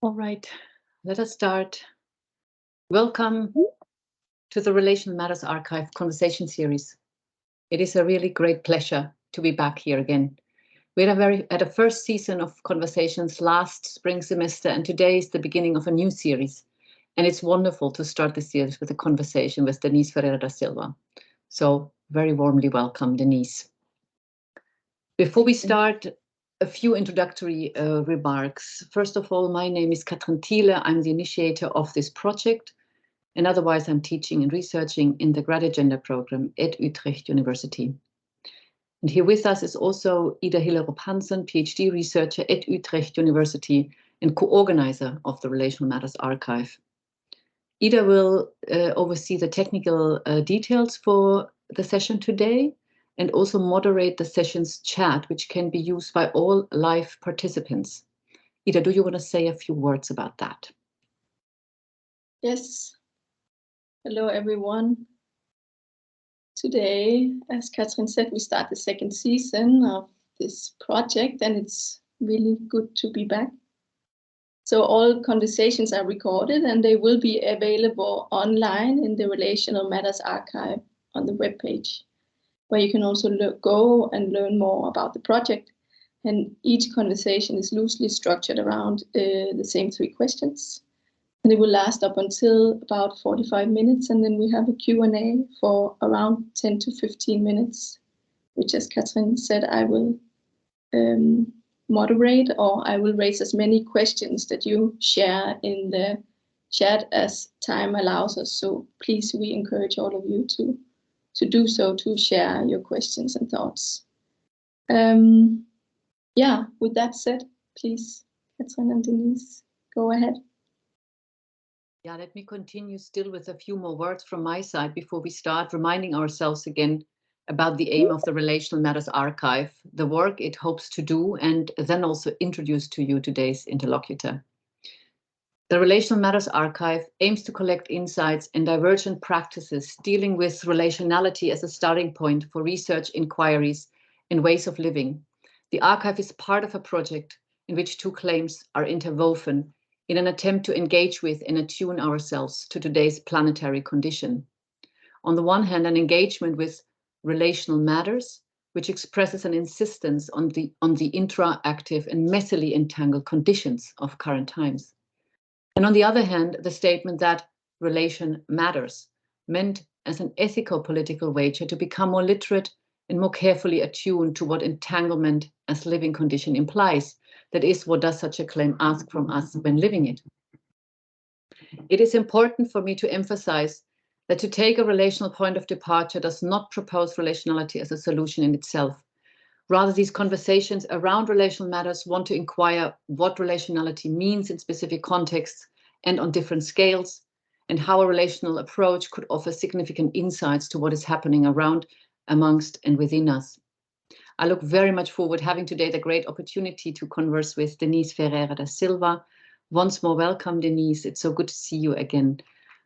All right, let us start. Welcome to the Relational Matters Archive conversation series. It is a really great pleasure to be back here again. We had a first season of conversations last spring semester, and today is the beginning of a new series. And it's wonderful to start the series with a conversation with Denise Ferreira da Silva. So very warmly welcome, Denise. Before we start, a few introductory remarks. First of all, my name is Katrin Thiele. I'm the initiator of this project, and otherwise I'm teaching and researching in the Grad Agenda program at Utrecht University. And here with us is also Ida Hillerup Hansen, PhD researcher at Utrecht University and co-organizer of the Relational Matters Archive. Ida will oversee the technical details for the session today, and also moderate the session's chat, which can be used by all live participants. Ida, do you want to say a few words about that? Yes. Hello, everyone. Today, as Katrin said, we start the second season of this project, and it's really good to be back. So all conversations are recorded, and they will be available online in the Relational Matters Archive on the webpage, where you can also go and learn more about the project. And each conversation is loosely structured around the same 3 questions. And it will last up until about 45 minutes. And then we have a Q&A for around 10 to 15 minutes, which, as Katrin said, I will moderate, or I will raise as many questions that you share in the chat as time allows us. So please, we encourage all of you to do so, to share your questions and thoughts. Yeah, with that said, please, Katrin and Denise, go ahead. Yeah, let me continue still with a few more words from my side before we start, reminding ourselves again about the aim of the Relational Matters Archive, the work it hopes to do, and then also introduce to you today's interlocutor. The Relational Matters Archive aims to collect insights and divergent practices dealing with relationality as a starting point for research inquiries and ways of living. The archive is part of a project in which 2 claims are interwoven in an attempt to engage with and attune ourselves to today's planetary condition. On the one hand, an engagement with relational matters, which expresses an insistence on the interactive and messily entangled conditions of current times. And on the other hand, the statement that relation matters, meant as an ethical political wager to become more literate and more carefully attuned to what entanglement as living condition implies. That is, what does such a claim ask from us when living it? It is important for me to emphasize that to take a relational point of departure does not propose relationality as a solution in itself. Rather, these conversations around relational matters want to inquire what relationality means in specific contexts and on different scales, and how a relational approach could offer significant insights to what is happening around, amongst, and within us. I look very much forward to having today the great opportunity to converse with Denise Ferreira da Silva. Once more, welcome, Denise. It's so good to see you again.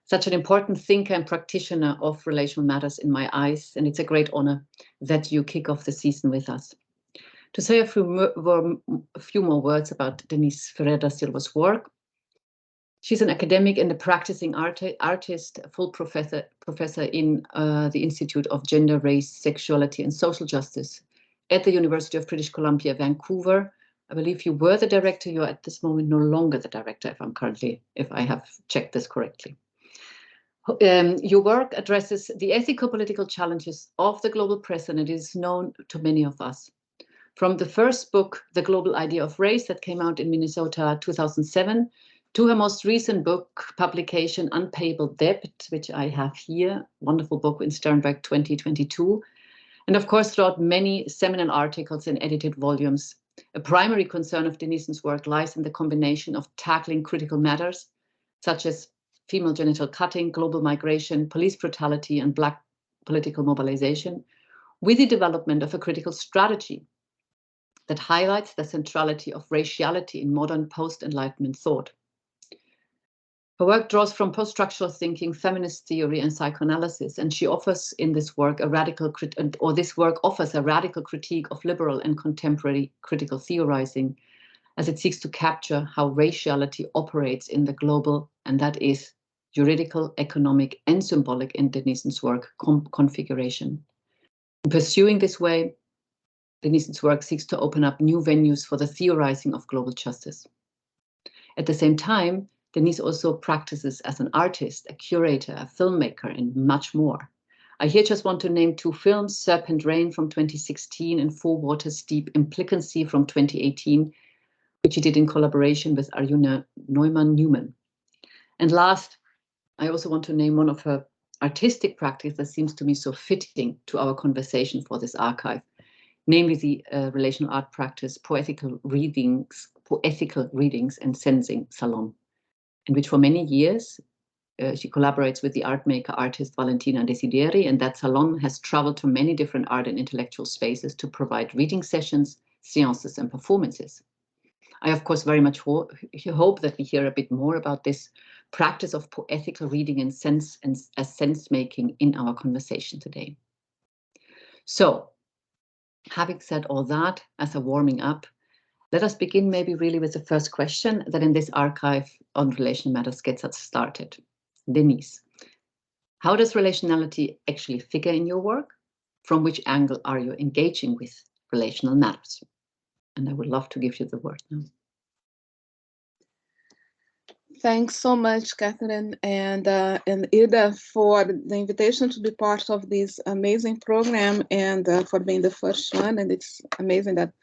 Such an important thinker and practitioner of relational matters in my eyes, and it's a great honor that you kick off the season with us. To say a few more words about Denise Ferreira da Silva's work. She's an academic and a practicing artist, a full professor in the Institute of Gender, Race, Sexuality and Social Justice at the University of British Columbia, Vancouver. I believe you were the director. You're at this moment no longer the director, if I have checked this correctly. Your work addresses the ethical political challenges of the global present and is known to many of us. From the first book, The Global Idea of Race, that came out in Minnesota 2007, to her most recent book publication, Unpayable Debt, which I have here, wonderful book in Sternberg 2022. And of course, throughout many seminal articles and edited volumes, a primary concern of Denise's work lies in the combination of tackling critical matters, such as female genital cutting, global migration, police brutality, and Black political mobilization, with the development of a critical strategy that highlights the centrality of raciality in modern post-Enlightenment thought. Her work draws from post-structural thinking, feminist theory, and psychoanalysis, and she offers in this work this work offers a radical critique of liberal and contemporary critical theorizing, as it seeks to capture how raciality operates in the global, and that is juridical, economic, and symbolic in Denise's work configuration. In pursuing this way, Denise's work seeks to open up new venues for the theorizing of global justice. At the same time, Denise also practices as an artist, a curator, a filmmaker, and much more. I here just want to name 2 films, Serpent Rain from 2016 and Four Waters Deep Implicancy from 2018, which he did in collaboration with Arjuna Neumann-Newman. And last, I also want to name one of her artistic practice that seems to me so fitting to our conversation for this archive, namely the relational art practice, poetical readings and sensing salon, in which for many years she collaborates with the art maker artist Valentina Desideri, and that salon has traveled to many different art and intellectual spaces to provide reading sessions, seances, and performances. I, of course, very much hope that we hear a bit more about this practice of poetical reading and sense making in our conversation today. So, having said all that as a warming up, let us begin maybe really with the first question that in this archive on relational matters gets us started. Denise, how does relationality actually figure in your work? From which angle are you engaging with relational matters? And I would love to give you the word now. Thanks so much, Catherine and Ida, for the invitation to be part of this amazing program and for being the first one. And it's amazing that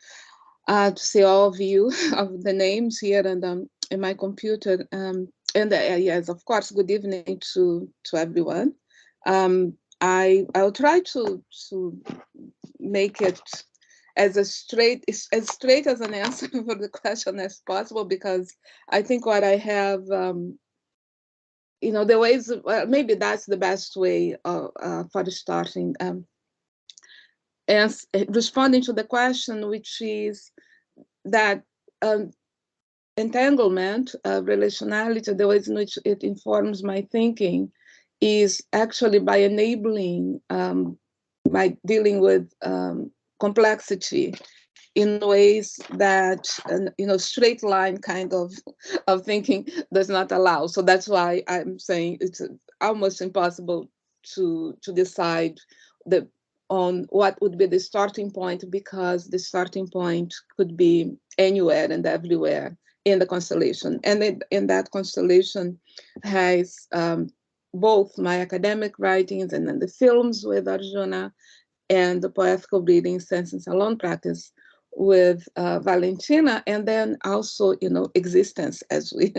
to see all of you of the names here and in my computer. Yes, of course, good evening to everyone. I'll try to make it as straight as an answer for the question as possible, because I think what I have, the ways, maybe that's the best way for starting. As responding to the question, which is that entanglement, relationality, the ways in which it informs my thinking is actually by enabling, by dealing with complexity in ways that straight line kind of thinking does not allow. So that's why I'm saying it's almost impossible to decide on what would be the starting point, because the starting point could be anywhere and everywhere in the constellation. And in that constellation has both my academic writings and then the films with Arjuna and the poetical reading, sense and salon practice with Valentina, and then also, existence as we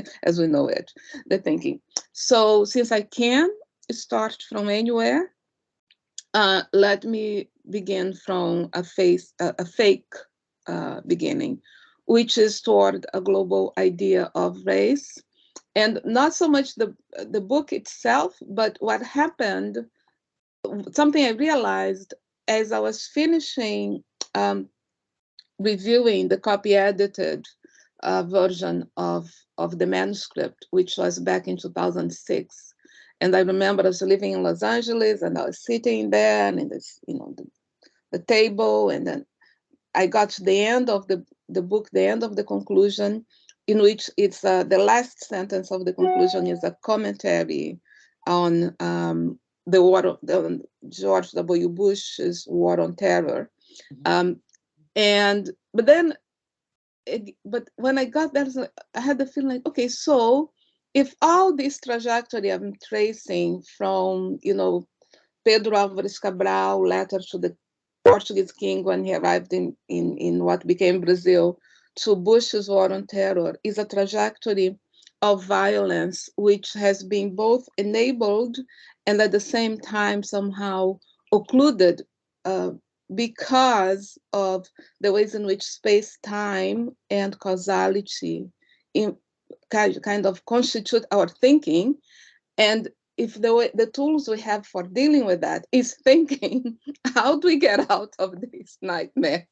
know it, the thinking. So since I can start from anywhere, let me begin from a fake beginning, which is toward a global idea of race, and not so much the book itself, but what happened. Something I realized as I was finishing reviewing the copy-edited version of the manuscript, which was back in 2006. And I remember I was living in Los Angeles, and I was sitting there and in this, the table, and then I got to the end of the book, the end of the conclusion, in which it's the last sentence of the conclusion is a commentary on the war of George W. Bush's war on terror. But when I got there, I had the feeling like, okay, so if all this trajectory I'm tracing from, Pedro Álvares Cabral letter to the Portuguese king when he arrived in what became Brazil, to Bush's war on terror, is a trajectory of violence which has been both enabled and at the same time somehow occluded because of the ways in which space, time, and causality kind of constitute our thinking. And if the tools we have for dealing with that is thinking, how do we get out of this nightmare?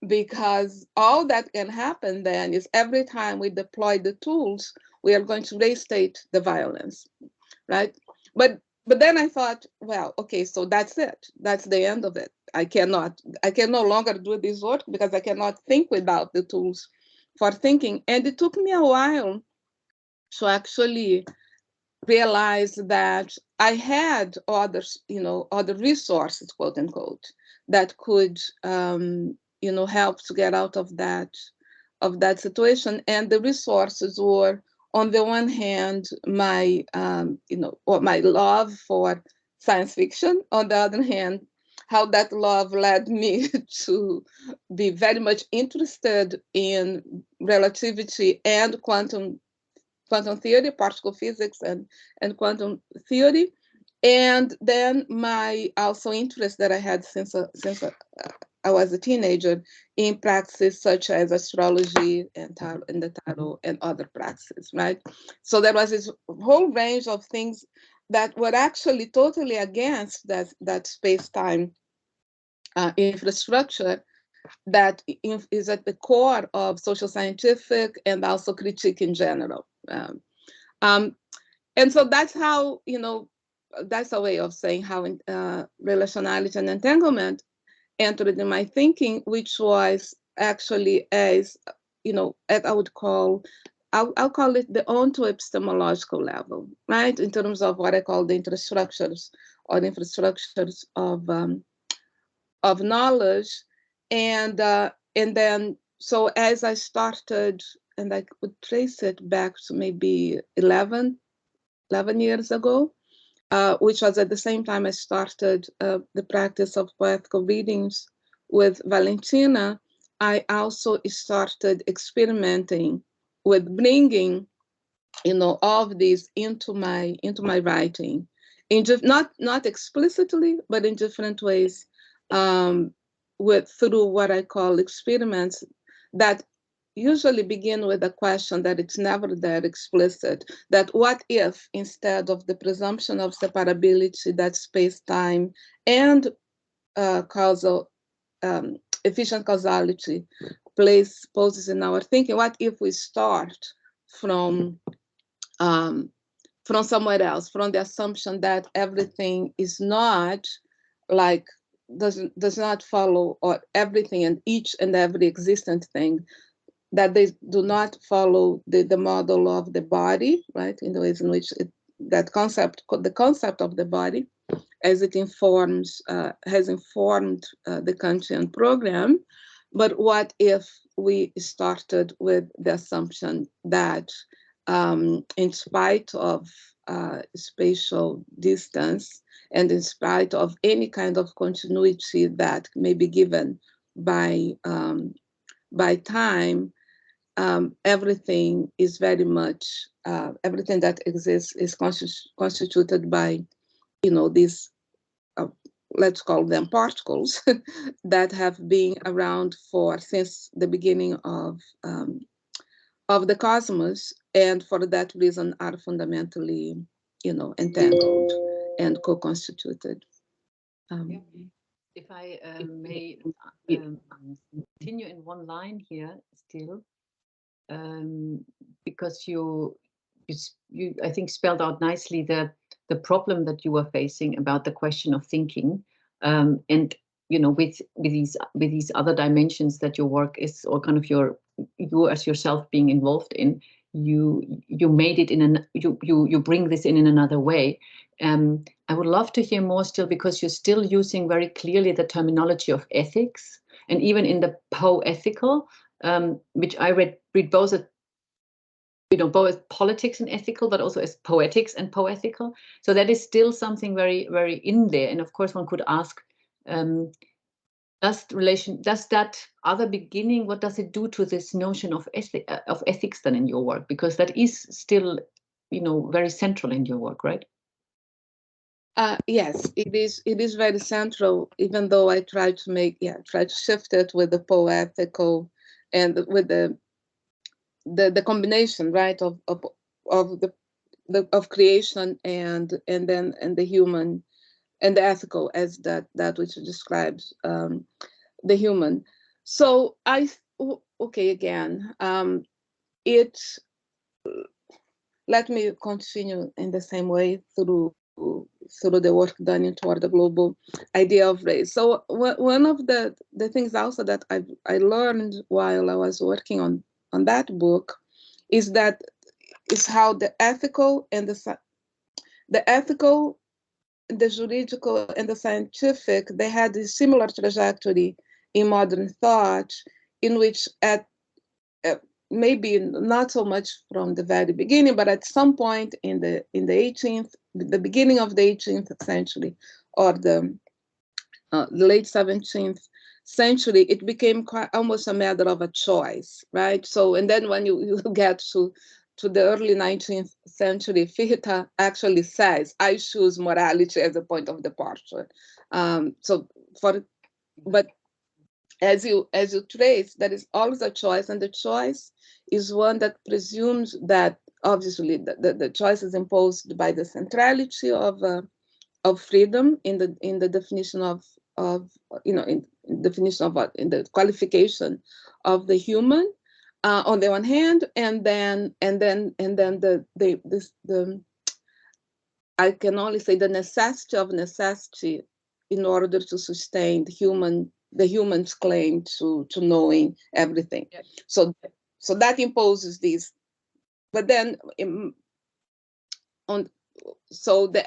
Because all that can happen then is every time we deploy the tools, we are going to restate the violence, right? But then I thought, well, okay, so that's it. That's the end of it. I can no longer do this work because I cannot think without the tools thinking. And it took me a while to actually realize that I had others, other resources, quote unquote, that could, help to get out of that situation. And the resources were, on the one hand, my, or my love for science fiction. On the other hand, how that love led me to be very much interested in relativity and quantum theory, particle physics, and quantum theory. And then my also interest that I had since I was a teenager in practices such as astrology and the tarot and other practices, right? So there was this whole range of things that were actually totally against that space-time infrastructure that is at the core of social scientific and also critique in general. And so that's how, that's a way of saying how relationality and entanglement entered in my thinking, which was actually as, I would call, I'll call it the onto-epistemological level, right? In terms of what I call the infrastructures or the infrastructures of knowledge. And then, so as I started, and I could trace it back to maybe 11 years ago, which was at the same time I started the practice of poetical readings with Valentina. I also started experimenting with bringing, all of these into my writing, not explicitly, but in different ways, through what I call experiments that usually begin with a question that it's never that explicit, that what if, instead of the presumption of separability that space-time and causal, efficient causality poses in our thinking, what if we start from somewhere else, from the assumption that everything is not like, does not follow, or everything and each and every existent thing, that they do not follow the model of the body, right? In the ways in which the concept of the body, as it has informed the Kantian program. But what if we started with the assumption that in spite of spatial distance and in spite of any kind of continuity that may be given by time, everything is very much, everything that exists is constituted by, these, let's call them particles, that have been around since the beginning of the cosmos, and for that reason are fundamentally, entangled and co-constituted. If I may continue in one line here still, because you I think spelled out nicely the problem that you were facing about the question of thinking, and with these other dimensions that your work is, or kind of you as yourself being involved in, you made it you bring this in another way. I would love to hear more still, because you're still using very clearly the terminology of ethics, and even in the poethical, which I read both as, both politics and ethical, but also as poetics and poethical. So that is still something very, very in there. And of course, one could ask, does that other beginning, what does it do to this notion of ethics then in your work? Because that is still, very central in your work, right? Yes, it is very central, even though I try to shift it with the poetical and with the combination, right, of creation and the human and the ethical, as that which describes the human. So let me continue in the same way through the work done in Toward the Global Idea of Race. So one of the things also that I learned while I was working on on that book is how the ethical and the ethical, the juridical, and the scientific, they had a similar trajectory in modern thought, in which maybe not so much from the very beginning, but at some point in the beginning of the 18th century or the late 17th century, it became almost a matter of a choice, right? So, and then when you get to the early 19th century, Fichte actually says, I choose morality as a point of departure. But as you trace, there is always a choice, and the choice is one that presumes that obviously the choice is imposed by the centrality of freedom in the definition of in the qualification of the human on the one hand, and then I can only say the necessity of necessity in order to sustain the human's claim to knowing everything. Yeah. So that imposes these, but then so the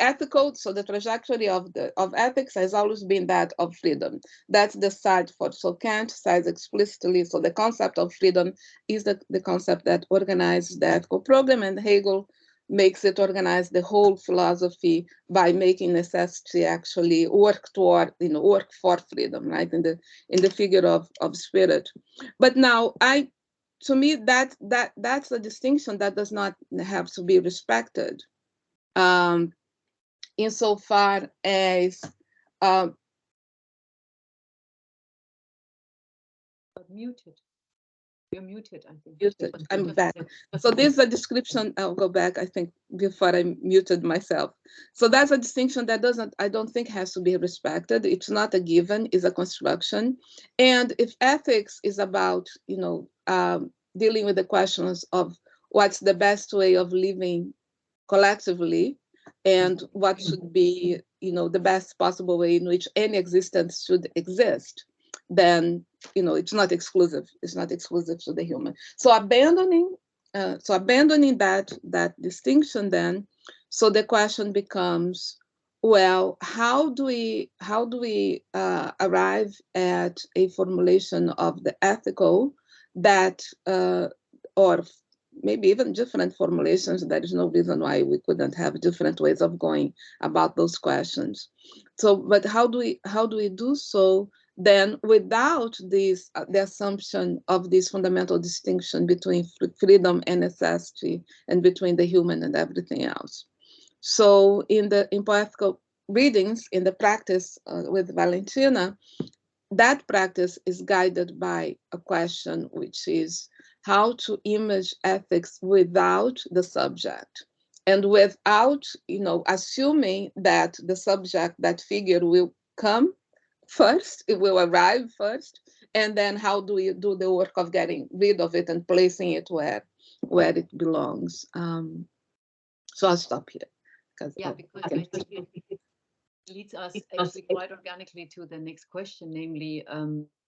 trajectory of ethics has always been that of freedom. That's the side so Kant says explicitly, so the concept of freedom is the concept that organizes the ethical program, and Hegel makes it organize the whole philosophy by making necessity actually work toward, work for freedom, right? In the figure of spirit. But now to me, that's a distinction that does not have to be respected. Insofar as muted. You're muted, I think. Muted. I'm back. So there's a description. I'll go back, I think, before I muted myself. So that's a distinction that I don't think has to be respected. It's not a given, it's a construction. And if ethics is about, dealing with the questions of what's the best way of living collectively, and what should be, the best possible way in which any existence should exist, then, it's not exclusive. It's not exclusive to the human. So abandoning that distinction, then, so the question becomes, well, how do we arrive at a formulation of the ethical that, or maybe even different formulations? There is no reason why we couldn't have different ways of going about those questions. So, but how do we do so then without this the assumption of this fundamental distinction between freedom and necessity, and between the human and everything else? So in poetical readings, in the practice with Valentina, that practice is guided by a question, which is how to image ethics without the subject, and without, assuming that the subject, that figure, will come first, it will arrive first, and then how do we do the work of getting rid of it and placing it where it belongs? So I'll stop here. Because I think it leads us actually quite organically to the next question, namely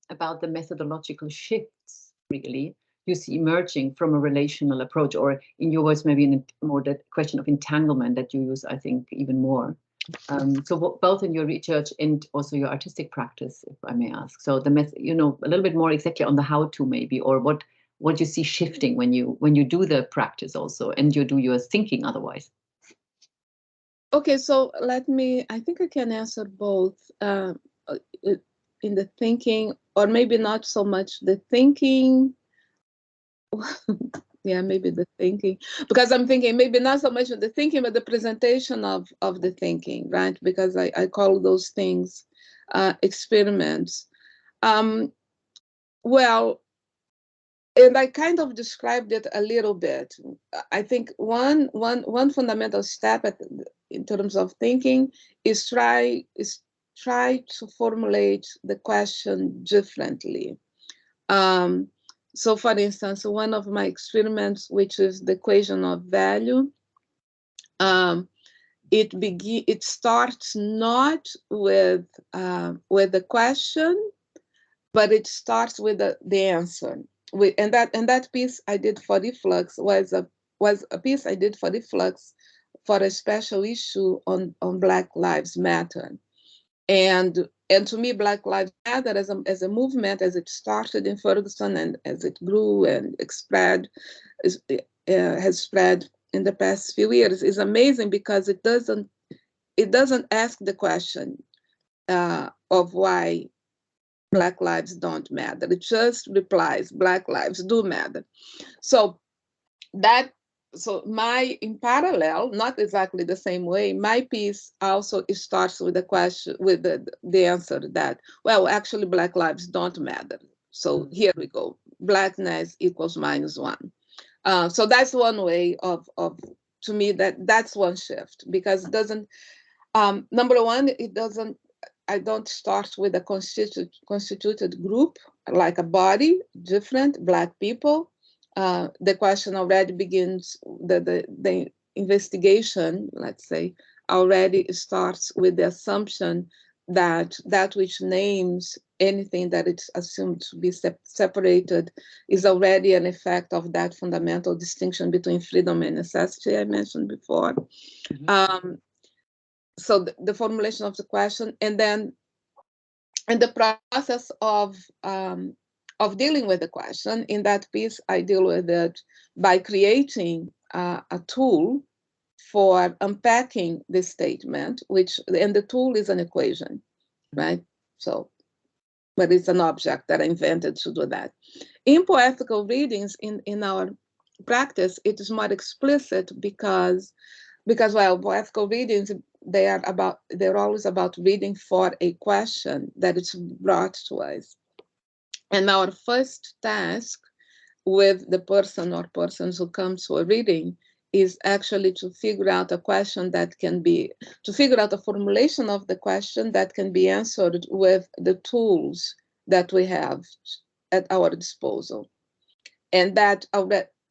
about the methodological shifts, really, you see emerging from a relational approach, or in your words, maybe more the question of entanglement that you use, I think, even more. So both in your research and also your artistic practice, if I may ask. So the method, a little bit more exactly on the how-to, maybe, or what you see shifting when you do the practice also, and you do your thinking otherwise. Okay, so I think I can answer both in the thinking, or maybe not so much the thinking. Yeah, maybe the thinking, because I'm thinking maybe not so much of the thinking, but the presentation of the thinking, right? Because I call those things experiments. Well, and I kind of described it a little bit. I think one fundamental step in terms of thinking is try to formulate the question differently. So, for instance, one of my experiments, which is the equation of value, it starts not with the question, but it starts with the answer. and that piece I did for Reflux was a piece I did for Reflux for a special issue on Black Lives Matter. And to me, Black Lives Matter as a movement, as it started in Ferguson and as it grew and has spread in the past few years, is amazing because it doesn't ask the question of why Black lives don't matter. It just replies, Black lives do matter. So in parallel, not exactly the same way, my piece also starts with the question, with the answer that, well, actually Black lives don't matter. So here we go, Blackness equals -1. So that's one way of to me, that's one shift, because it doesn't, number one, I don't start with a constituted group, like a body, different Black people. The question already begins, the investigation, let's say, already starts with the assumption that which names anything that it's assumed to be separated is already an effect of that fundamental distinction between freedom and necessity I mentioned before. So the formulation of the question, and then in the process of dealing with the question, in that piece, I deal with it by creating a tool for unpacking this statement, and the tool is an equation, right? So, but it's an object that I invented to do that. In poetical readings, in our practice, it is more explicit because well, poetical readings, they're always about reading for a question that is brought to us. And our first task with the person or persons who come to a reading is actually to figure out a question to figure out a formulation of the question that can be answered with the tools that we have at our disposal. And that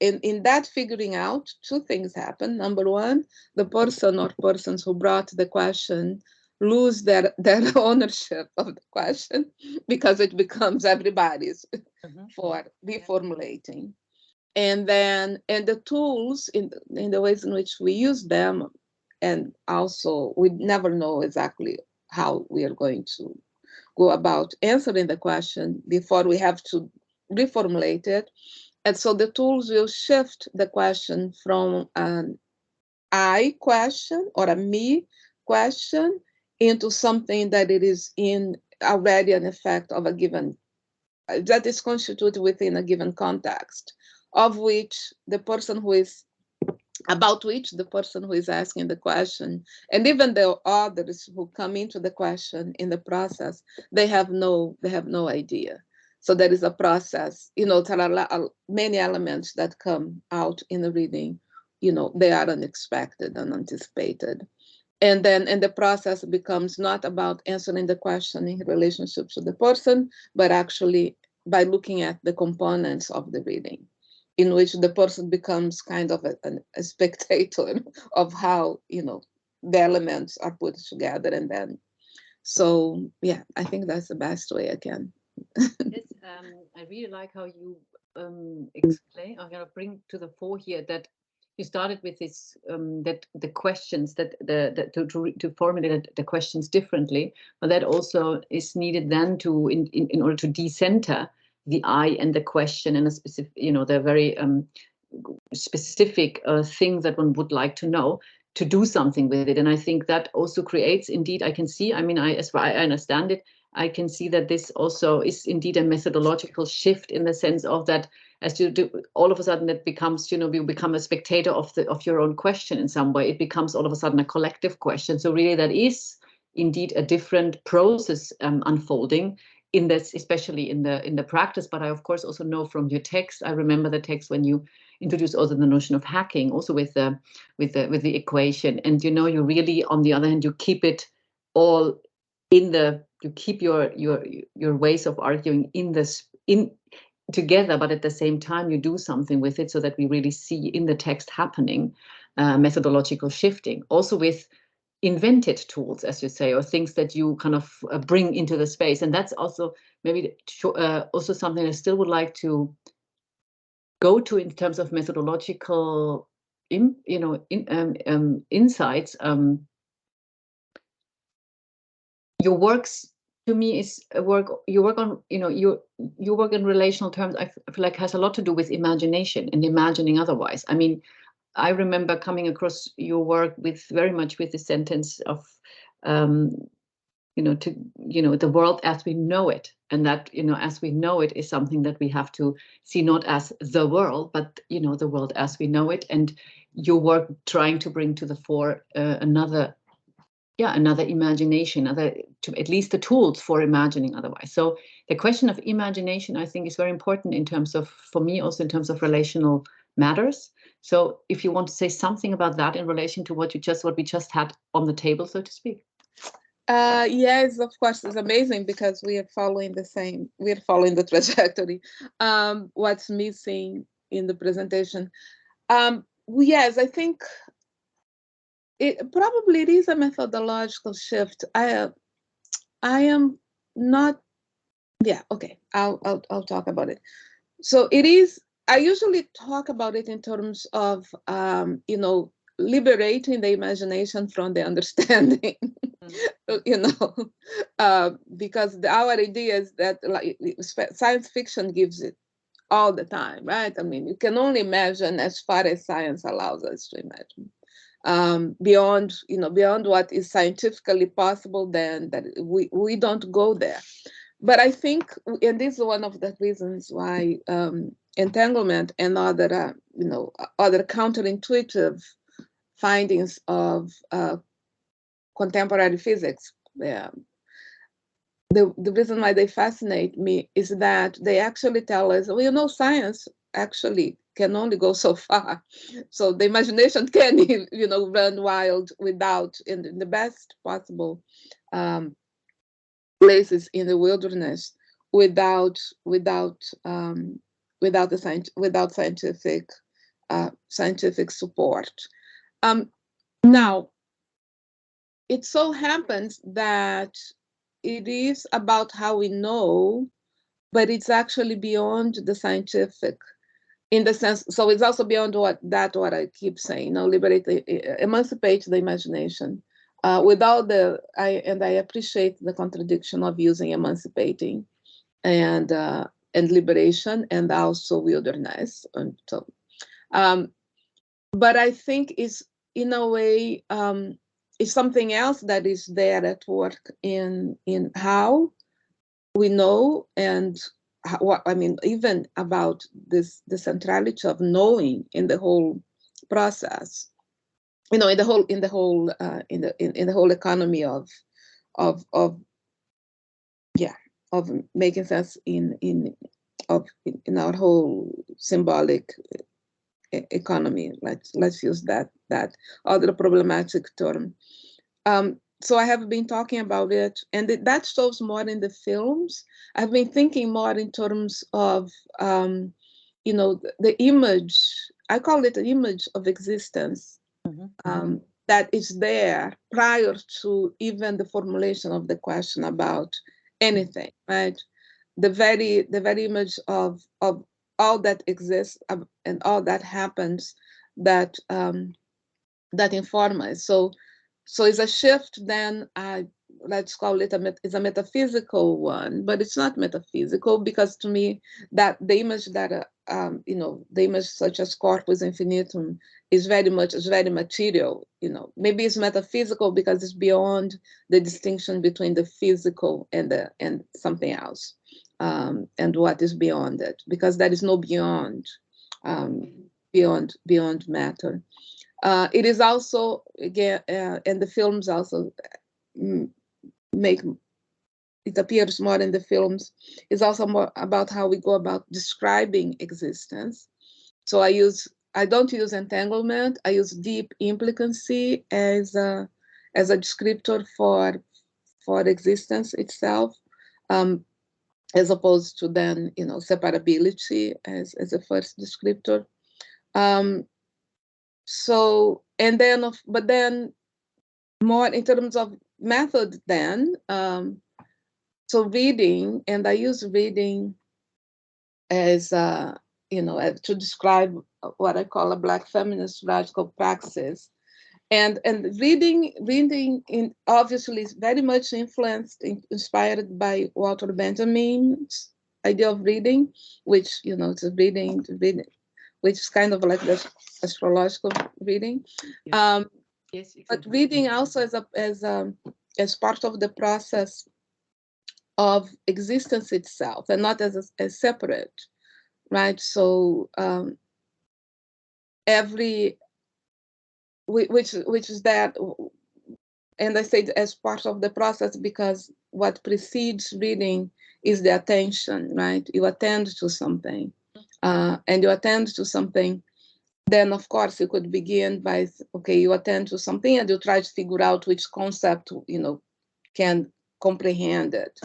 in that figuring out, two things happen. Number one, the person or persons who brought the question lose their ownership of the question, because it becomes everybody's for reformulating. And the tools, in the ways in which we use them, and also we never know exactly how we are going to go about answering the question before we have to reformulate it. And so the tools will shift the question from an I question or a me question into something that it is in already an effect of a given, that is constituted within a given context, of which the person who is asking the question, and even the others who come into the question in the process, they have no idea. So there is a process, there are many elements that come out in the reading, they are unexpected and unanticipated. And the process becomes not about answering the question in relationship to the person, but actually by looking at the components of the reading, in which the person becomes kind of a spectator of how, the elements are put together. And then, so yeah, I think that's the best way I can. Yes, I really like how you explain. I'm going to bring to the fore here that you started with this, that the questions to formulate the questions differently, but that also is needed then to in order to decenter the I and the question in a specific, the very specific thing that one would like to know, to do something with it. And I think that also creates, indeed, I can see, as far as I understand it, I can see that this also is indeed a methodological shift, in the sense of that, as you do, all of a sudden it becomes, you become a spectator of your own question in some way. It becomes all of a sudden a collective question. So really that is indeed a different process unfolding in this, especially in the practice. But I of course also know from your text, I remember the text when you introduced also the notion of hacking, also with the equation. And you really, on the other hand, you keep it all you keep your ways of arguing in together, but at the same time you do something with it, so that we really see in the text happening methodological shifting, also with invented tools, as you say, or things that you kind of bring into the space. And that's also maybe also something I still would like to go to in terms of methodological, insights. Your works to me is a work. You work on, you work in relational terms. I feel like has a lot to do with imagination and imagining otherwise. I mean, I remember coming across your work with very much with the sentence of, the world as we know it, and that, as we know it is something that we have to see not as the world, but, the world as we know it. And your work trying to bring to the fore another imagination, at least the tools for imagining otherwise. So the question of imagination, I think, is very important in terms of, for me, also in terms of relational matters. So if you want to say something about that in relation to what we just had on the table, so to speak. Yes, of course, it's amazing because we are following the trajectory. What's missing in the presentation? Yes, I think it is a methodological shift. I am not. Yeah, okay. I'll talk about it. So it is. I usually talk about it in terms of liberating the imagination from the understanding. Because our idea is that, like, science fiction gives it all the time, right? I mean, you can only imagine as far as science allows us to imagine. Beyond what is scientifically possible, then that we don't go there. But I think, and this is one of the reasons why entanglement and other counterintuitive findings of contemporary physics, the reason why they fascinate me is that they actually tell us, well, science actually can only go so far. So the imagination can, run wild without, in the best possible places in the wilderness, without scientific support. Now, it so happens that it is about how we know, but it's actually beyond the scientific, in the sense. So it's also beyond what I keep saying. Emancipate the imagination. Without I appreciate the contradiction of using emancipating and liberation and also wilderness. And so, but I think is in a way. Is something else that is there at work in how we know, and even about the centrality of knowing in the whole process, in the whole economy of making sense in our whole symbolic economy. Let's use that other problematic term. So I have been talking about it, and that shows more in the films. I've been thinking more in terms of the image. I call it an image of existence. Mm-hmm. That is there prior to even the formulation of the question about anything, right? The very image of all that exists and all that happens that inform us. So it's a shift. Then let's call it it's a metaphysical one, but it's not metaphysical, because to me that the image that the image such as corpus infinitum is very material. Maybe it's metaphysical because it's beyond the distinction between the physical and something else. And what is beyond it, because there is no beyond matter. It is also, again, and the films also make it appears more in the films. It's also more about how we go about describing existence. So I don't use entanglement. I use deep implicancy as a descriptor for existence itself. As opposed to then, separability as a first descriptor. But then more in terms of method then, so reading, and I use reading as, to describe what I call a Black feminist radical praxis. And reading in obviously is very much inspired by Walter Benjamin's idea of reading, which it's a reading, which is kind of like the astrological reading. Yes. Yes, But exactly. reading also as part of the process of existence itself, and not as separate, right? So which is that, and I say as part of the process because what precedes reading is the attention, right? You attend to something, and you attend to something. Then, of course, you could begin by, okay, you attend to something and you try to figure out which concept, can comprehend it.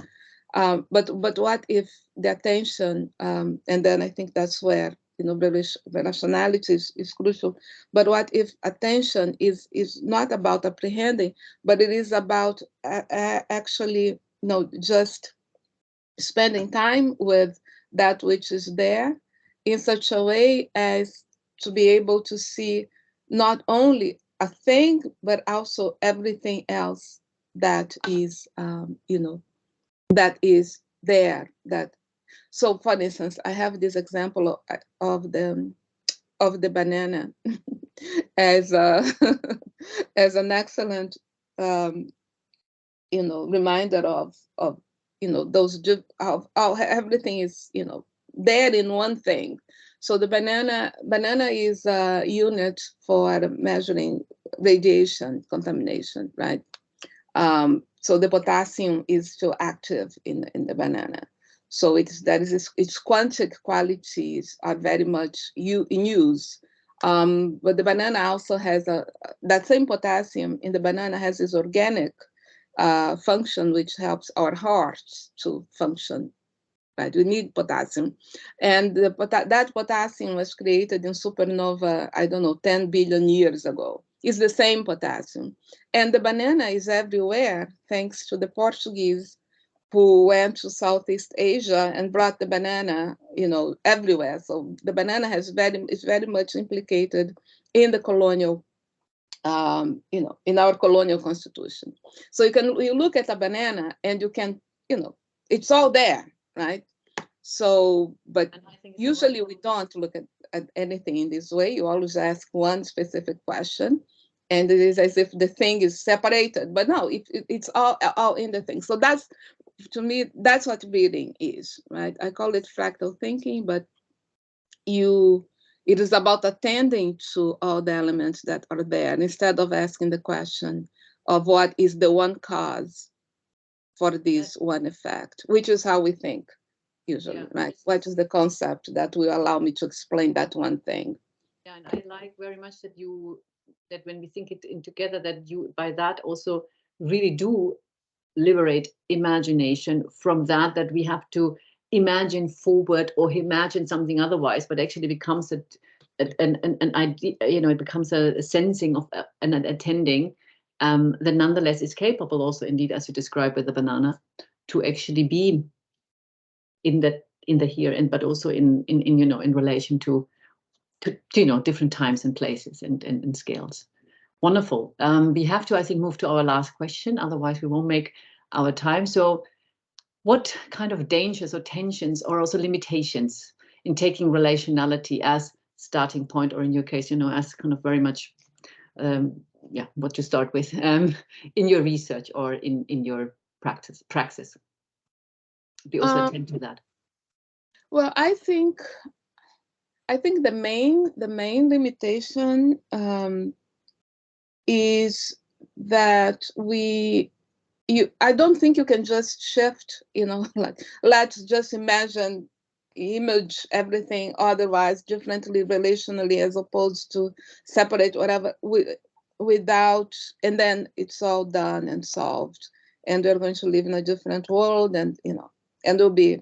But what if the attention, and then I think that's where, relationality is crucial. But what if attention is not about apprehending, but it is about actually, just spending time with that which is there in such a way as to be able to see not only a thing, but also everything else that is, that is there. So, for instance, I have this example of the banana as as an excellent, reminder of those of how everything is there in one thing. So the banana is a unit for measuring radiation contamination, right? So the potassium is still active in the banana. So its quantic qualities are very much in use. But the banana also has that same potassium in the banana has this organic function which helps our hearts to function. Right, we need potassium, and that potassium was created in supernova, I don't know, 10 billion years ago. It's the same potassium, and the banana is everywhere thanks to the Portuguese who went to Southeast Asia and brought the banana, everywhere. So the banana is very much implicated in the colonial, in our colonial constitution. So you look at a banana and you can, it's all there, right? So, but usually we don't look at anything in this way. You always ask one specific question, and it is as if the thing is separated. But no, it's all in the thing. So that's, to me, that's what reading is, right? I call it fractal thinking, but it is about attending to all the elements that are there instead of asking the question of what is the one cause for this one effect, which is how we think usually, right? What is the concept that will allow me to explain that one thing? Yeah, and I like very much that when we think it in together, that you by that also really do liberate imagination from that we have to imagine forward or imagine something otherwise, but actually becomes an idea, it becomes a sensing of an attending that nonetheless is capable also, indeed, as you described with the banana, to actually be in the here and but also in relation to different times and places and scales. Wonderful. We have to, I think, move to our last question, otherwise we won't make our time. So what kind of dangers or tensions or also limitations in taking relationality as starting point, or in your case, as kind of very much what to start with in your research or in your praxis? We also attend to that. Well, I think the main limitation is that I don't think you can just shift, like let's just image everything otherwise differently relationally as opposed to separate whatever without, and then it's all done and solved, and we're going to live in a different world, and and it'll be.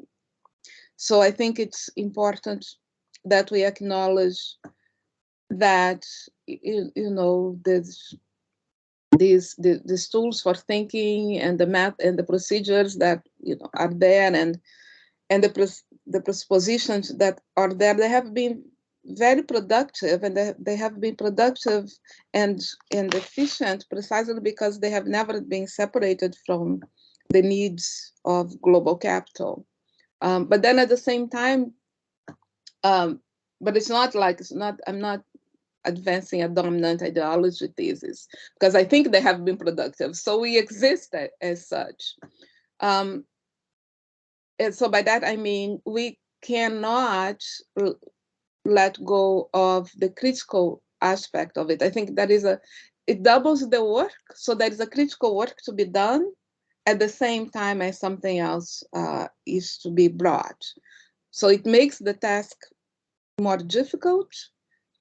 So I think it's important that we acknowledge that these tools for thinking and the math and the procedures that are there, and the presuppositions that are there, they have been very productive, and they have been productive and efficient precisely because they have never been separated from the needs of global capital. But then at the same time, but I'm not advancing a dominant ideology thesis, because I think they have been productive. So we exist as such. And so by that, I mean, we cannot let go of the critical aspect of it. I think it doubles the work. So there is a critical work to be done at the same time as something else is to be brought. So it makes the task more difficult,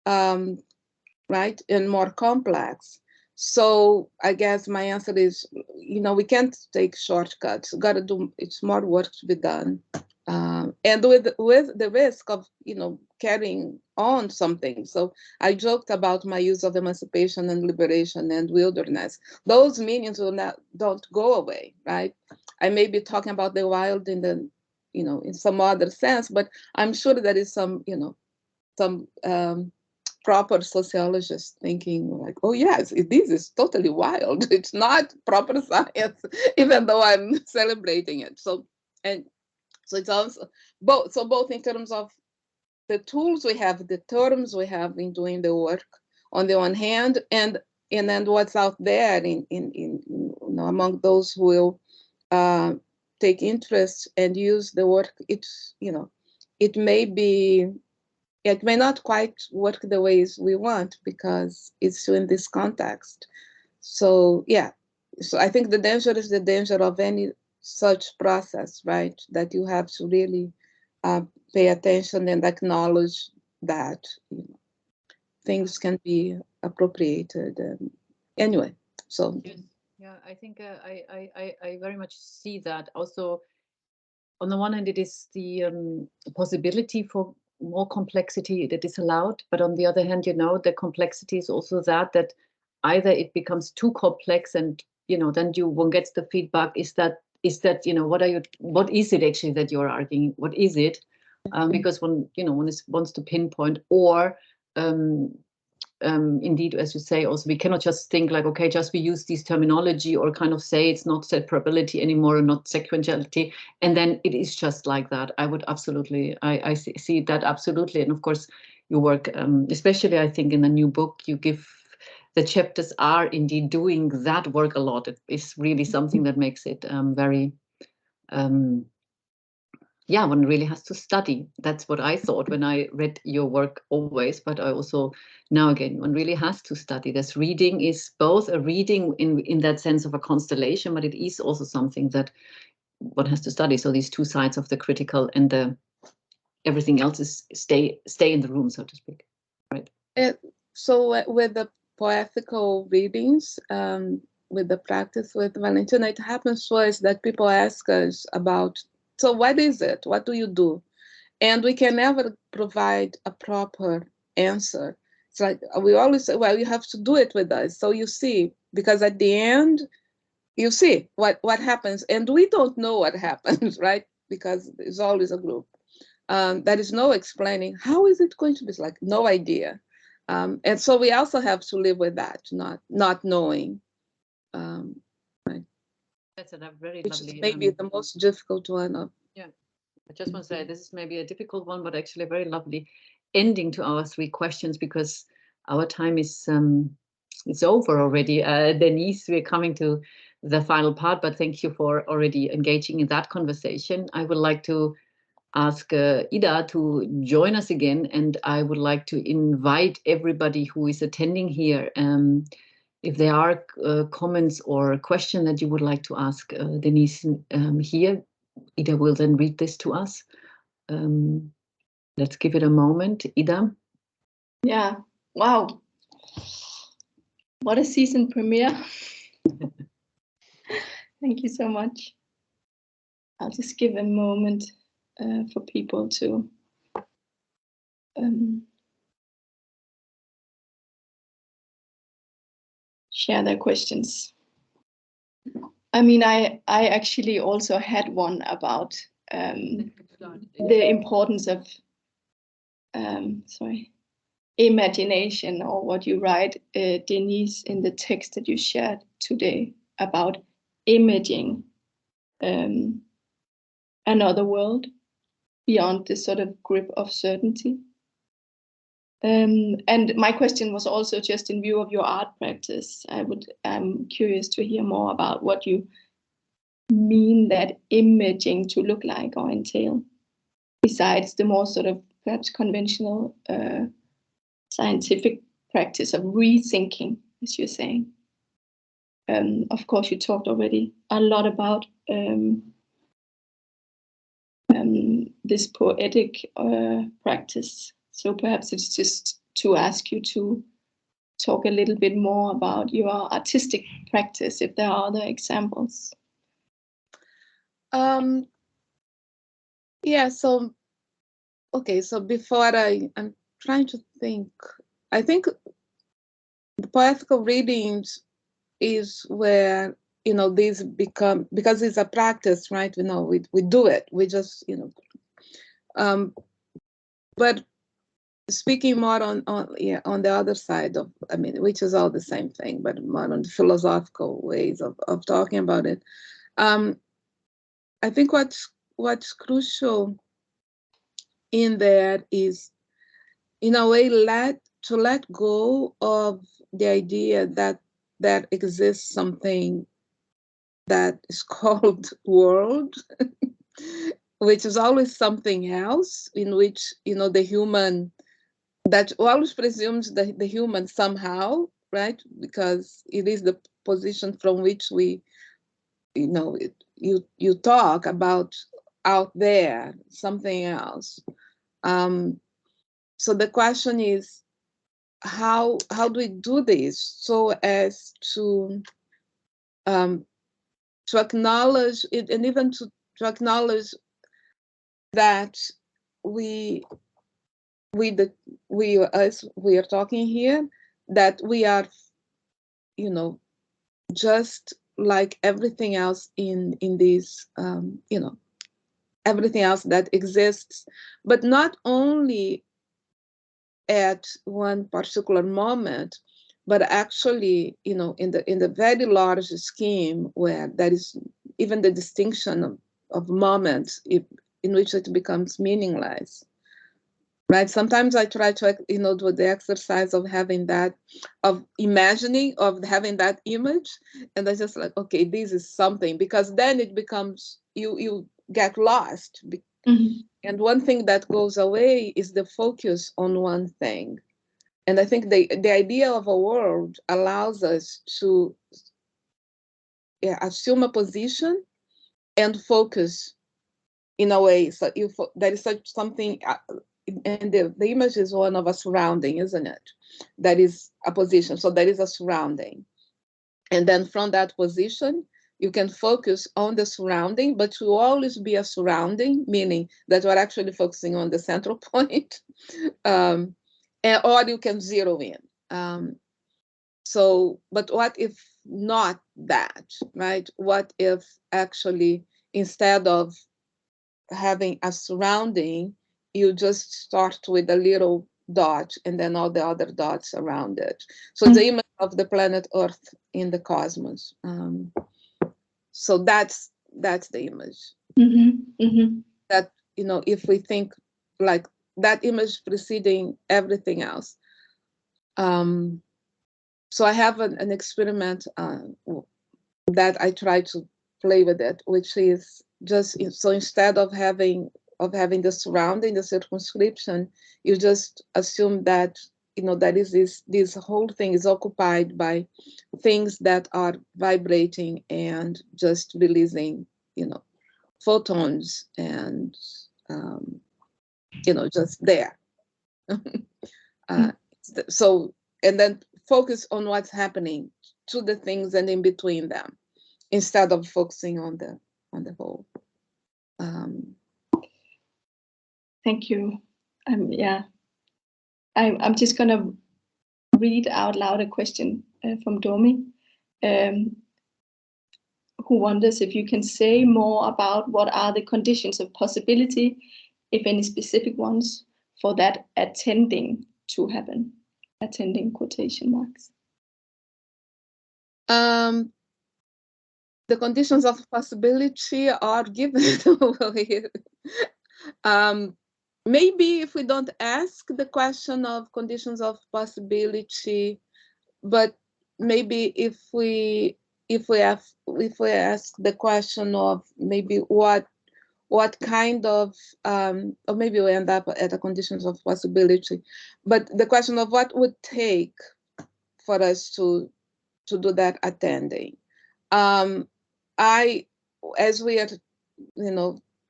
right, and more complex. So I guess my answer is, we can't take shortcuts. It's more work to be done, and with the risk of carrying on something. So I joked about my use of emancipation and liberation and wilderness. Those meanings don't go away, right? I may be talking about the wild in some other sense, but I'm sure there is some proper sociologists thinking like, oh yes, this is totally wild. It's not proper science, even though I'm celebrating it. So it's also both in terms of the tools we have, the terms we have in doing the work on the one hand, and then what's out there among those who will take interest and use the work. It may not quite work the ways we want because it's still in this context. So yeah, so I think the danger is the danger of any such process, right? That you have to really pay attention and acknowledge that things can be appropriated. Anyway, so. Yeah, I think I very much see that. Also, on the one hand, it is the possibility for more complexity that is allowed, but on the other hand, the complexity is also that either it becomes too complex, and then one gets the feedback, is that what is it actually that you're arguing, what is it, because one wants to pinpoint, or indeed, as you say, also we cannot just think like, okay, just we use this terminology, or kind of say it's not separability anymore, or not sequentiality, and then it is just like that. I would absolutely, I see that absolutely. And of course your work, especially I think in the new book, the chapters are indeed doing that work a lot. It is really something that makes it very one really has to study. That's what I thought when I read your work always, but I also now again, one really has to study. This reading is both a reading in that sense of a constellation, but it is also something that one has to study. So these two sides of the critical and the everything else is stay in the room, so to speak, right? So with the poetical readings, with the practice with Valentina, it happens to us that people ask us about, so what is it? What do you do? And we can never provide a proper answer. It's like we always say, well, you have to do it with us. So you see, because at the end, you see what happens. And we don't know what happens, right? Because there's always a group. There is no explaining, how is it going to be? It's like, no idea. And so we also have to live with that, not knowing. Right. That's a very which lovely. Is maybe the most difficult one. Yeah, I just want to say this is maybe a difficult one, but actually a very lovely ending to our three questions, because our time is it's over already. Denise, we're coming to the final part, but thank you for already engaging in that conversation. I would like to ask Ida to join us again, and I would like to invite everybody who is attending here. If there are comments or a question that you would like to ask Denise here, Ida will then read this to us. Let's give it a moment. Ida? Yeah, wow. What a season premiere. Thank you so much. I'll just give a moment for people to share their questions. I mean, I actually also had one about the importance of imagination, or what you write, Denise, in the text that you shared today about imaging another world beyond this sort of grip of certainty. And my question was also just in view of your art practice. I'm curious to hear more about what you mean that imaging to look like or entail, besides the more sort of perhaps conventional scientific practice of rethinking, as you're saying. Of course, you talked already a lot about this poetic practice. So perhaps it's just to ask you to talk a little bit more about your artistic practice, if there are other examples. Yeah, so, okay, so before I'm trying to think, I think the poetical readings is where, these become, because it's a practice, right? We do it, we just, but speaking more on the other side of, which is all the same thing, but more on the philosophical ways of talking about it. I think what's crucial in there is, in a way, to let go of the idea that there exists something that is called world, which is always something else, in which, the human, that always presumes the human somehow, right? Because it is the position from which we, you talk about out there, something else. So the question is, how do we do this so as to acknowledge it, and even to acknowledge that we are talking here, that we are, just like everything else in this, everything else that exists, but not only at one particular moment, but actually, in the very large scheme, where there is even the distinction of moments in which it becomes meaningless, right? Sometimes I try to, do the exercise of having that, of imagining, of having that image, and I just like, okay, this is something, because then it becomes, you get lost. Mm-hmm. And one thing that goes away is the focus on one thing. And I think the idea of a world allows us to assume a position and focus in a way. So there is such something, and the image is one of a surrounding, isn't it? That is a position. So there is a surrounding. And then from that position, you can focus on the surrounding, but to always be a surrounding, meaning that we're actually focusing on the central point, or you can zero in. So, but what if not that, right? What if actually, instead of having a surrounding, you just start with a little dot and then all the other dots around it. So the image of the planet Earth in the cosmos. So that's the image. Mm-hmm. Mm-hmm. That, if we think like that image preceding everything else. So I have an experiment that I try to play with it, which is just, so instead of having the surrounding, the circumscription, you just assume that, that is this whole thing is occupied by things that are vibrating and just releasing, photons and, just there. So, and then focus on what's happening to the things and in between them, instead of focusing on the whole. Thank you. I'm just gonna read out loud a question from Domi, who wonders if you can say more about what are the conditions of possibility, if any specific ones, for that attending to happen. Attending quotation marks. The conditions of possibility are given. Maybe if we don't ask the question of conditions of possibility, but maybe if we ask the question of maybe what kind of or maybe we end up at the conditions of possibility, but the question of what would take for us to do that attending. As we are,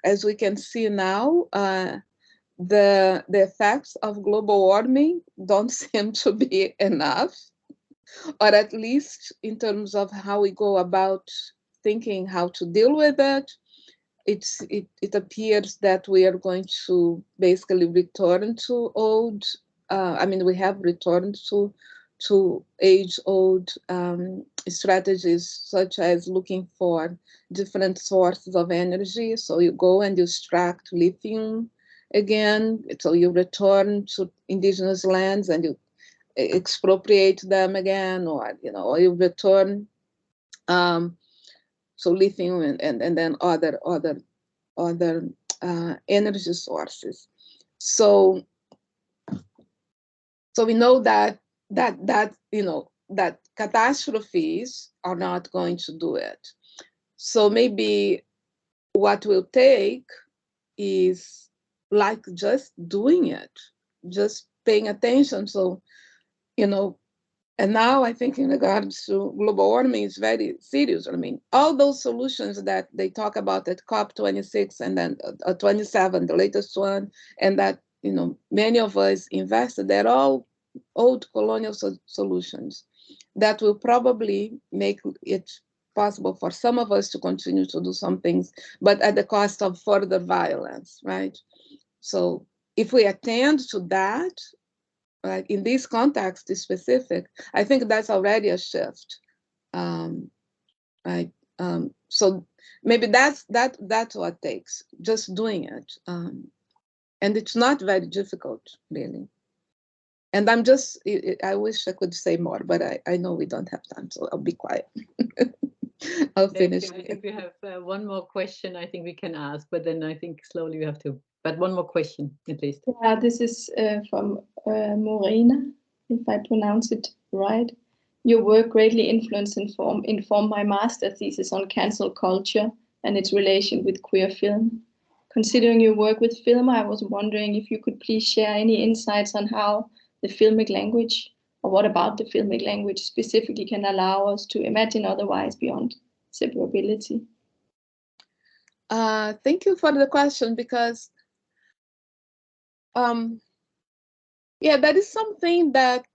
as we can see now, the effects of global warming don't seem to be enough, or at least in terms of how we go about thinking how to deal with it. It appears that we are going to basically return to old. We have returned to age-old strategies, such as looking for different sources of energy. So you go and you extract lithium again. So you return to indigenous lands and you expropriate them again, or you return so lithium and then other energy sources. So we know that catastrophes are not going to do it. So maybe what will take is like just doing it, just paying attention. So, and now I think in regards to global warming, it's very serious. All those solutions that they talk about at COP26 and then 27, the latest one, and that, many of us invested, they're all old colonial solutions that will probably make it possible for some of us to continue to do some things, but at the cost of further violence, right? So if we attend to that, right, in this context specific, I think that's already a shift, right? So maybe that's what it takes, just doing it, and it's not very difficult, really. And I wish I could say more, but I know we don't have time, so I'll be quiet. I'll finish. If you have one more question, I think we can ask, but then I think slowly we have to. But one more question, at least. Yeah, this is from Morena, if I pronounce it right. Your work greatly influenced and informed my master thesis on cancel culture and its relation with queer film. Considering your work with film, I was wondering if you could please share any insights on how the filmic language, or what about the filmic language specifically, can allow us to imagine otherwise beyond separability. Thank you for the question, because that is something that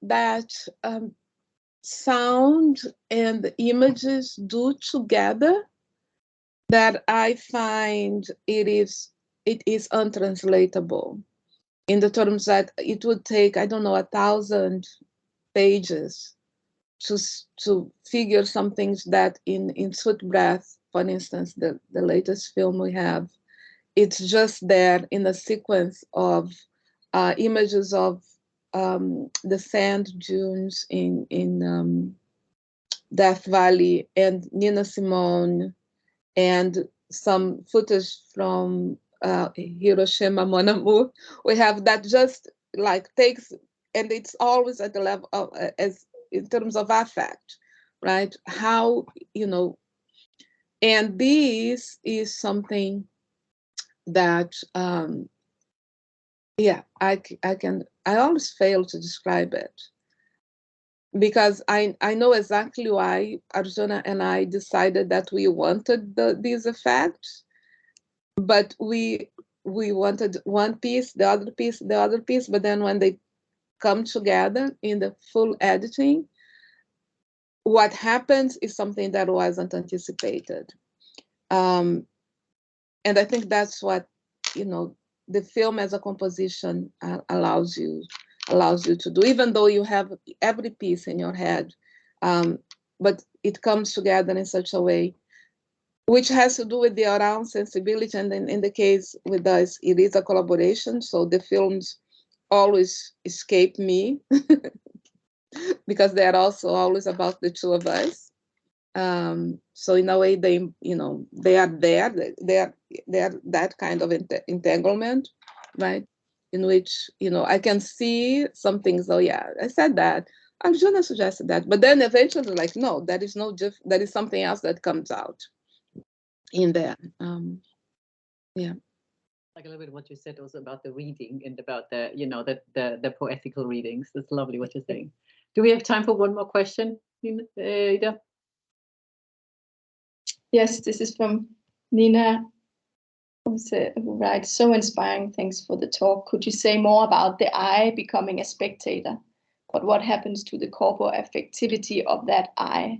sound and images do together that I find it is untranslatable, in the terms that it would take, 1,000 pages to figure some things that in Sweet Breath, for instance, the latest film we have, it's just there in a sequence of images of the sand dunes in Death Valley and Nina Simone, and some footage from Hiroshima, Mon Amour. We have that just like takes, and it's always at the level of, as in terms of affect, right? How, and this is something that, I always fail to describe it, because I know exactly why Arjuna and I decided that we wanted these effects, but we wanted one piece, the other piece, but then when they come together in the full editing, what happens is something that wasn't anticipated. And I think that's what, the film as a composition allows you to do, even though you have every piece in your head, but it comes together in such a way which has to do with their own sensibility. And then in the case with us, it is a collaboration. So the films always escape me because they are also always about the two of us. So in a way, they are there. They are that kind of entanglement, right? In which I can see some things. Oh yeah, I said that. I'm gonna suggest that, but then eventually, like, no, that is that is something else that comes out in there. Yeah. Like a little bit what you said also about the reading and about the the poetical readings. That's lovely what you're saying. Do we have time for one more question, Ida? Yes, this is from Nina, who writes, so inspiring, thanks for the talk. Could you say more about the I becoming a spectator? But what happens to the corporal affectivity of that I?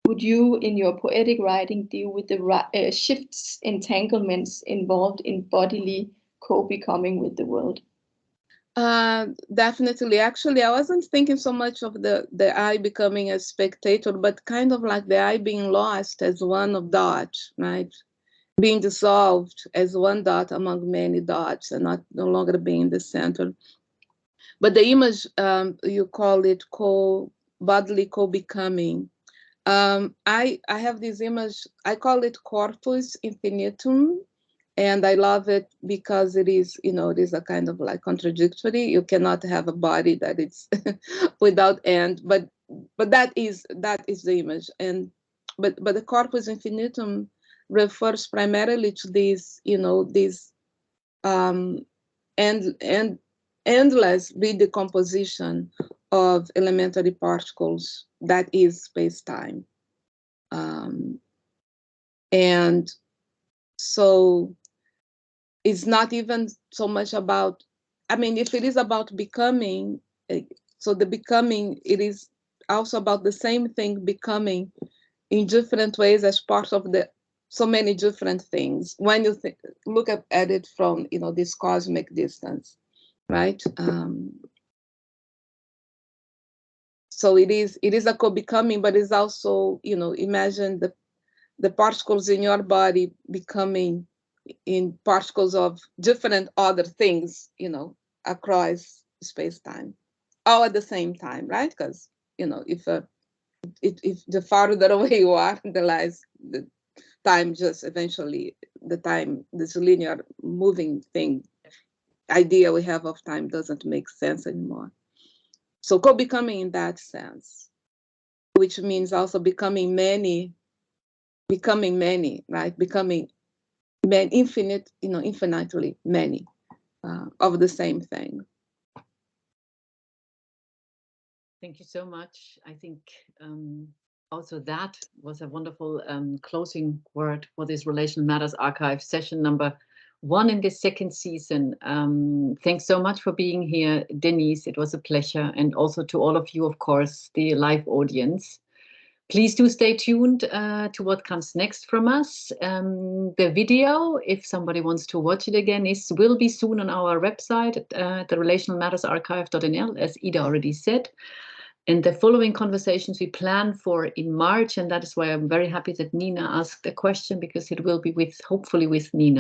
Would you, in your poetic writing, deal with the shifts, entanglements involved in bodily co-becoming with the world? Definitely. Actually, I wasn't thinking so much of the I becoming a spectator, but kind of like the I being lost as one of dots, right? Being dissolved as one dot among many dots and no longer being the center. But the image, you call it bodily co-becoming. I have this image, I call it corpus infinitum, and I love it because it is, it is a kind of like contradictory. You cannot have a body that is without end, but that is the image. And but the corpus infinitum refers primarily to this, this endless redecomposition of elementary particles that is space-time. And so it's not even so much about, if it is about becoming, so the becoming, it is also about the same thing becoming in different ways as part of so many different things when you look at it from this cosmic distance, right? So it is a co-becoming, but it's also, imagine the particles in your body becoming in particles of different other things, across space-time, all at the same time, right? Because if the farther away you are, the less the time just eventually, this linear moving thing idea we have of time doesn't make sense anymore. So co-becoming in that sense, which means also becoming many, right? Becoming infinitely many of the same thing. Thank you so much. I think also that was a wonderful closing word for this Relational Matters Archive session number 1 in this second season. Thanks so much for being here, Denise. It was a pleasure. And also to all of you, of course, the live audience. Please do stay tuned to what comes next from us. The video, if somebody wants to watch it again, will be soon on our website at the relationalmattersarchive.nl, as Ida already said. And the following conversations we plan for in March, and that is why I'm very happy that Nina asked a question, because it will be hopefully with Nina.